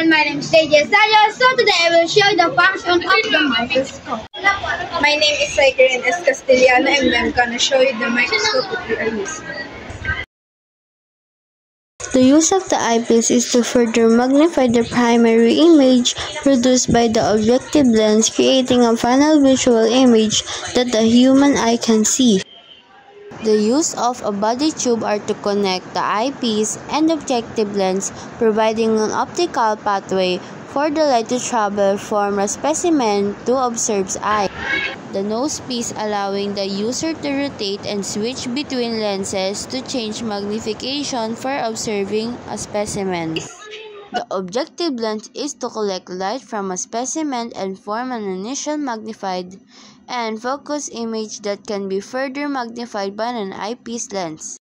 my name is JJ Sayo. So today I will show you the function of the microscope. My name is Cyclin S. Castellano and I'm gonna show you the microscope that we are using. The use of the eyepiece is to further magnify the primary image produced by the objective lens, creating a final visual image that the human eye can see. The use of a body tube are to connect the eyepiece and objective lens, providing an optical pathway for the light to travel from a specimen to observed's eye. The nosepiece allowing the user to rotate and switch between lenses to change magnification for observing a specimen. The objective lens is to collect light from a specimen and form an initial magnified and focused image that can be further magnified by an eyepiece lens.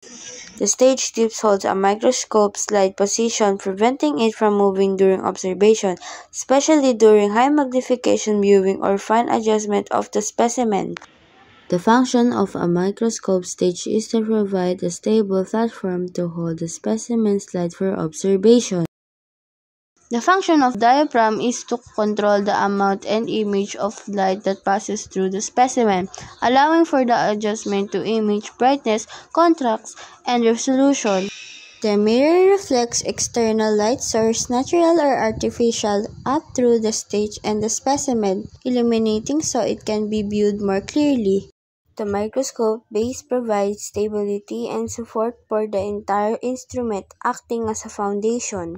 The stage tips holds a microscope slide position, preventing it from moving during observation, especially during high magnification viewing or fine adjustment of the specimen. The function of a microscope stage is to provide a stable platform to hold the specimen slide for observation. The function of diaphragm is to control the amount and image of light that passes through the specimen, allowing for the adjustment to image brightness, contrast, and resolution. The mirror reflects external light source, natural or artificial, up through the stage and the specimen, illuminating so it can be viewed more clearly. The microscope base provides stability and support for the entire instrument, acting as a foundation.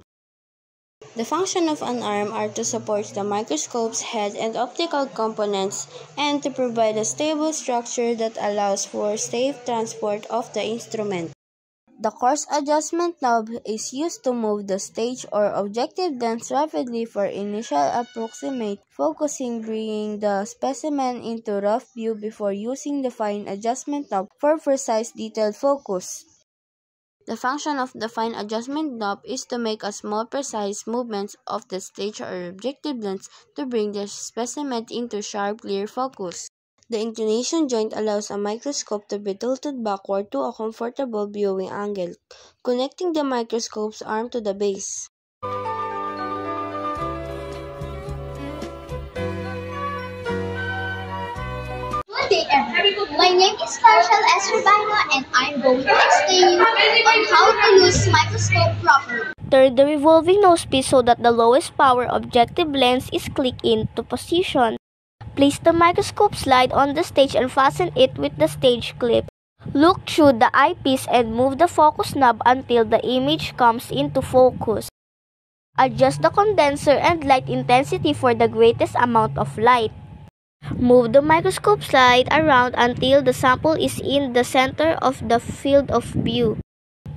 The function of an arm are to support the microscope's head and optical components and to provide a stable structure that allows for safe transport of the instrument. The coarse adjustment knob is used to move the stage or objective lens rapidly for initial approximate focusing, bringing the specimen into rough view before using the fine adjustment knob for precise detailed focus. The function of the fine adjustment knob is to make a small precise movements of the stage or objective lens to bring the specimen into sharp clear focus. The inclination joint allows a microscope to be tilted backward to a comfortable viewing angle, connecting the microscope's arm to the base. Good day everyone. My name is Carshel S. Rubino and I'm going to explain you on how to use microscope properly. Turn the revolving nosepiece so that the lowest power objective lens is clicked into position. Place the microscope slide on the stage and fasten it with the stage clip. Look through the eyepiece and move the focus knob until the image comes into focus. Adjust the condenser and light intensity for the greatest amount of light. Move the microscope slide around until the sample is in the center of the field of view.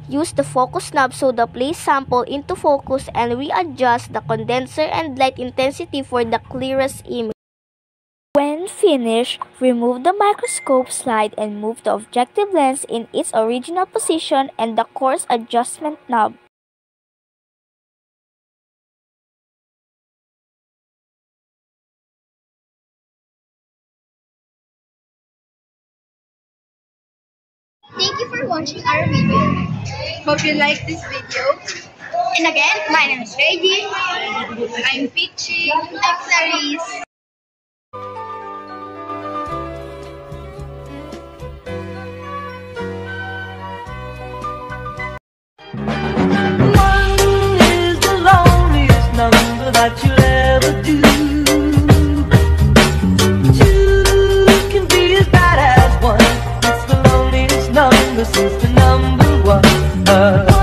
Use the focus knob so the place sample into focus and readjust the condenser and light intensity for the clearest image. When finished, remove the microscope slide and move the objective lens in its original position and the coarse adjustment knob. Thank you for watching our video. Hope you like this video. And again, my name is Reggie. I'm Peachy. I'm Clarice. One is the loneliest number that you'll ever do. Two can be as bad as one. It's the loneliest number since the number one.